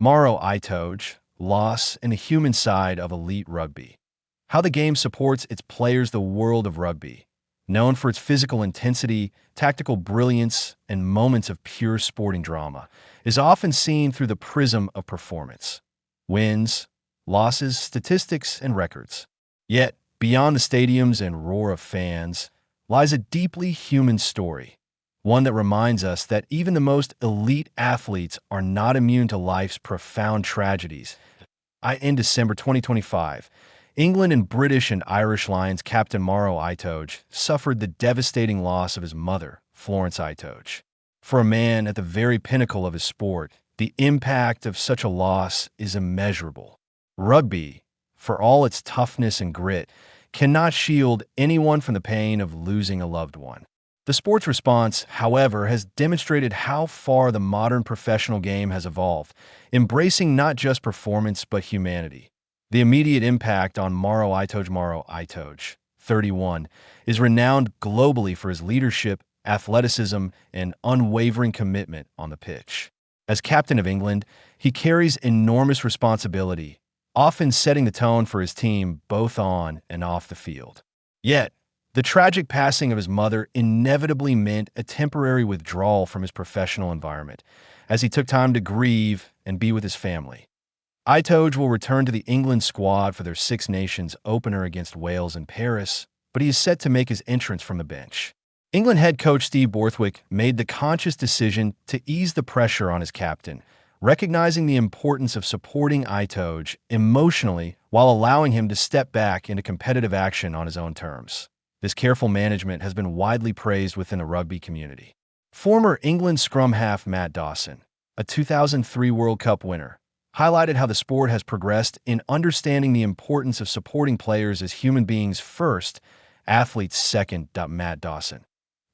Maro Itoje, Loss and the Human Side of Elite Rugby. How the game supports its players. The world of rugby, known for its physical intensity, tactical brilliance, and moments of pure sporting drama, is often seen through the prism of performance. Wins, losses, statistics, and records. Yet, beyond the stadiums and roar of fans, lies a deeply human story. One that reminds us that even the most elite athletes are not immune to life's profound tragedies. In December 2025, England and British and Irish Lions captain Maro Itoje suffered the devastating loss of his mother, Florence Itoje. For a man at the very pinnacle of his sport, the impact of such a loss is immeasurable. Rugby, for all its toughness and grit, cannot shield anyone from the pain of losing a loved one. The sport's response, however, has demonstrated how far the modern professional game has evolved, embracing not just performance but humanity. The immediate impact on Maro Itoje, 31, is renowned globally for his leadership, athleticism, and unwavering commitment on the pitch. As captain of England, he carries enormous responsibility, often setting the tone for his team both on and off the field. Yet, the tragic passing of his mother inevitably meant a temporary withdrawal from his professional environment, as he took time to grieve and be with his family. Itoje will return to the England squad for their Six Nations opener against Wales in Paris, but he is set to make his entrance from the bench. England head coach Steve Borthwick made the conscious decision to ease the pressure on his captain, recognizing the importance of supporting Itoje emotionally while allowing him to step back into competitive action on his own terms. This careful management has been widely praised within the rugby community. Former England scrum half Matt Dawson, a 2003 World Cup winner, highlighted how the sport has progressed in understanding the importance of supporting players as human beings first, athletes second. Matt Dawson.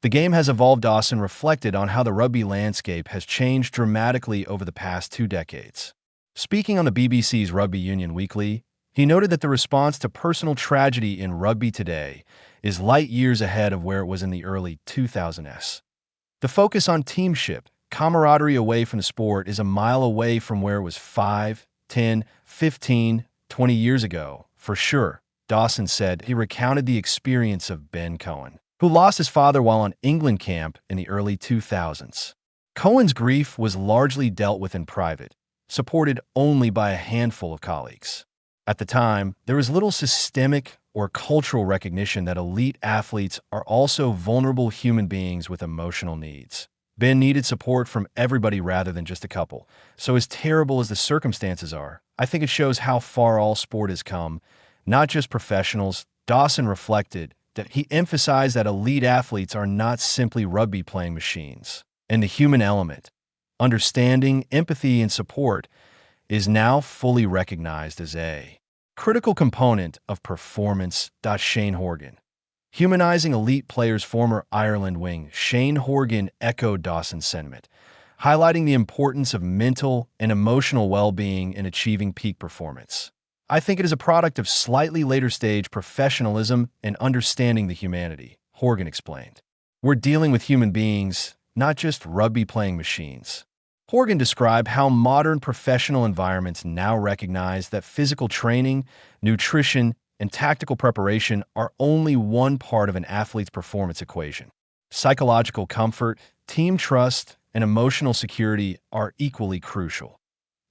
The game has evolved. Dawson reflected on how the rugby landscape has changed dramatically over the past 2 decades. Speaking on the BBC's Rugby Union Weekly, he noted that the response to personal tragedy in rugby today is light years ahead of where it was in the early 2000s. The focus on teamship, camaraderie away from the sport is a mile away from where it was 5, 10, 15, 20 years ago, for sure, Dawson said. He recounted the experience of Ben Cohen, who lost his father while on England camp in the early 2000s. Cohen's grief was largely dealt with in private, supported only by a handful of colleagues. At the time, there was little systemic or cultural recognition that elite athletes are also vulnerable human beings with emotional needs. Ben needed support from everybody rather than just a couple. So as terrible as the circumstances are, I think it shows how far all sport has come, not just professionals. Dawson reflected that he emphasized that elite athletes are not simply rugby-playing machines, and the human element, understanding, empathy, and support, is now fully recognized as a critical component of performance. Shane Horgan. Humanizing elite players. Former Ireland wing Shane Horgan echoed Dawson's sentiment, highlighting the importance of mental and emotional well-being in achieving peak performance. I think it is a product of slightly later stage professionalism and understanding the humanity, Horgan explained. We're dealing with human beings, not just rugby-playing machines. Horgan described how modern professional environments now recognize that physical training, nutrition, and tactical preparation are only one part of an athlete's performance equation. Psychological comfort, team trust, and emotional security are equally crucial.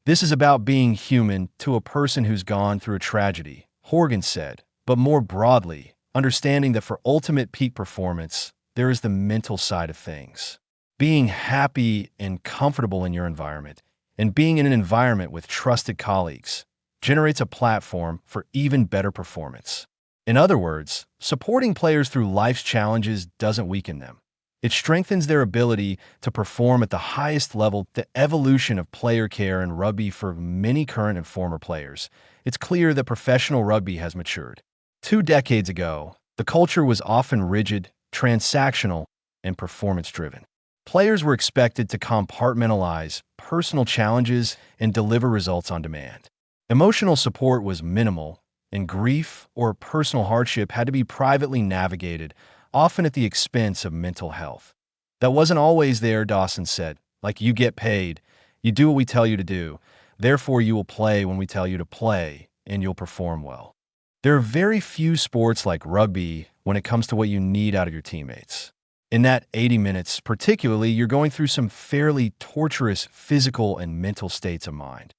This is about being human to a person who's gone through a tragedy, Horgan said, but more broadly, understanding that for ultimate peak performance, there is the mental side of things. Being happy and comfortable in your environment, and being in an environment with trusted colleagues, generates a platform for even better performance. In other words, supporting players through life's challenges doesn't weaken them. It strengthens their ability to perform at the highest level. The evolution of player care in rugby for many current and former players. It's clear that professional rugby has matured. 2 decades ago, the culture was often rigid, transactional, and performance-driven. Players were expected to compartmentalize personal challenges and deliver results on demand. Emotional support was minimal, and grief or personal hardship had to be privately navigated, often at the expense of mental health. That wasn't always there, Dawson said. Like, you get paid, you do what we tell you to do, Therefore, you will play when we tell you to play, and you'll perform well. There are very few sports like rugby when it comes to what you need out of your teammates. In that 80 minutes, particularly, you're going through some fairly torturous physical and mental states of mind.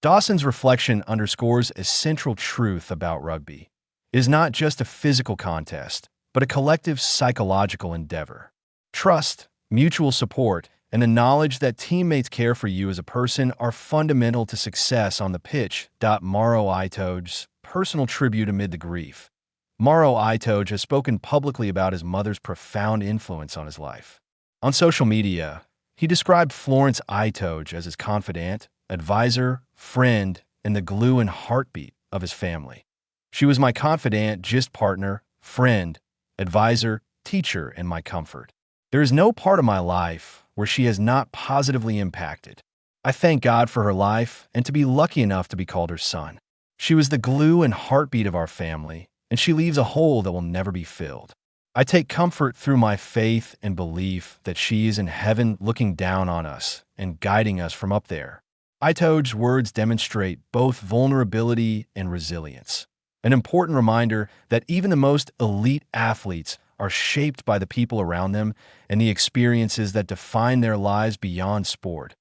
Dawson's reflection underscores a central truth about rugby. It is not just a physical contest, but a collective psychological endeavor. Trust, mutual support, and the knowledge that teammates care for you as a person are fundamental to success on the pitch. Maro Itoje's personal tribute amid the grief. Maro Itoje has spoken publicly about his mother's profound influence on his life. On social media, he described Florence Itoje as his confidant, advisor, friend, and the glue and heartbeat of his family. She was my confidant, just partner, friend, advisor, teacher, and my comfort. There is no part of my life where she has not positively impacted. I thank God for her life and to be lucky enough to be called her son. She was the glue and heartbeat of our family, and she leaves a hole that will never be filled. I take comfort through my faith and belief that she is in heaven looking down on us and guiding us from up there. Itoje's words demonstrate both vulnerability and resilience, an important reminder that even the most elite athletes are shaped by the people around them and the experiences that define their lives beyond sport.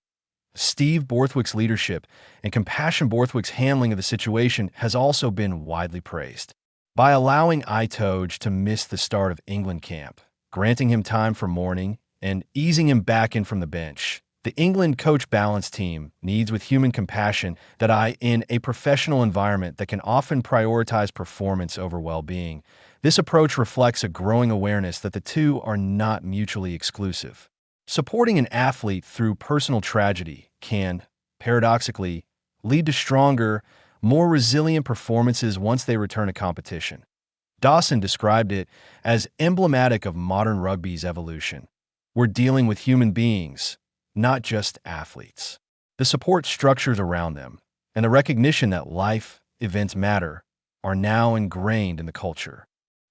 Steve Borthwick's leadership and compassion Borthwick's handling of the situation has also been widely praised. By allowing Itoje to miss the start of England camp, granting him time for mourning, and easing him back in from the bench, the England coach balance team needs with human compassion that in a professional environment that can often prioritize performance over well-being. This approach reflects a growing awareness that the two are not mutually exclusive. Supporting an athlete through personal tragedy can, paradoxically, lead to stronger, more resilient performances once they return to competition. Dawson described it as emblematic of modern rugby's evolution. We're dealing with human beings, not just athletes. The support structures around them and the recognition that life, events matter, are now ingrained in the culture.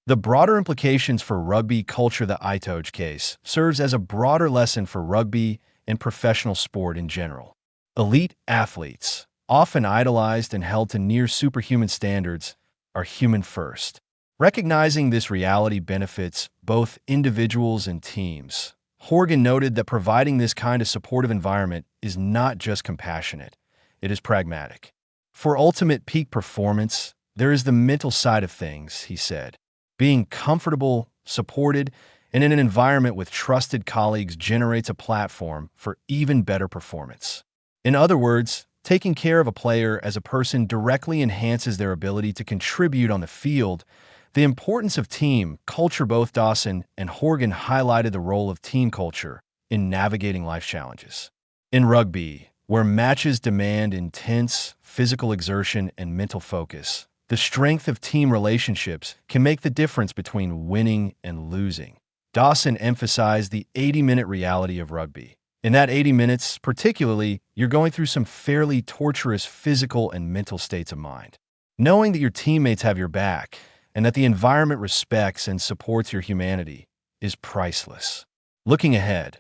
The broader implications for rugby culture, the Itoje case, serves as a broader lesson for rugby and professional sport in general. Elite athletes, often idolized and held to near superhuman standards, are human first. Recognizing this reality benefits both individuals and teams. Horgan noted that providing this kind of supportive environment is not just compassionate, it is pragmatic. For ultimate peak performance, there is the mental side of things, he said. Being comfortable, supported, and in an environment with trusted colleagues generates a platform for even better performance. In other words, taking care of a player as a person directly enhances their ability to contribute on the field. The importance of team culture. Both Dawson and Horgan highlighted the role of team culture in navigating life challenges. In rugby, where matches demand intense physical exertion and mental focus, the strength of team relationships can make the difference between winning and losing. Dawson emphasized the 80-minute reality of rugby. In that 80 minutes, particularly, you're going through some fairly torturous physical and mental states of mind. Knowing that your teammates have your back and that the environment respects and supports your humanity is priceless. Looking ahead,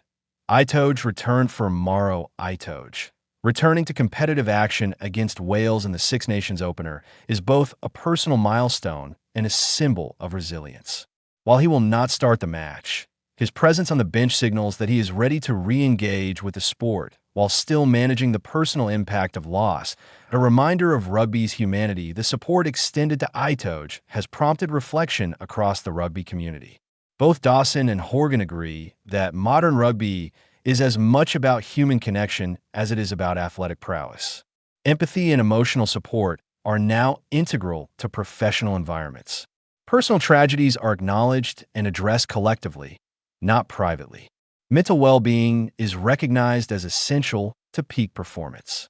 Itoje returned for Maro Itoje. Returning to competitive action against Wales in the Six Nations opener is both a personal milestone and a symbol of resilience. While he will not start the match, his presence on the bench signals that he is ready to re-engage with the sport while still managing the personal impact of loss. A reminder of rugby's humanity, the support extended to Itoje has prompted reflection across the rugby community. Both Dawson and Horgan agree that modern rugby is as much about human connection as it is about athletic prowess. Empathy and emotional support are now integral to professional environments. Personal tragedies are acknowledged and addressed collectively, not privately. Mental well-being is recognized as essential to peak performance.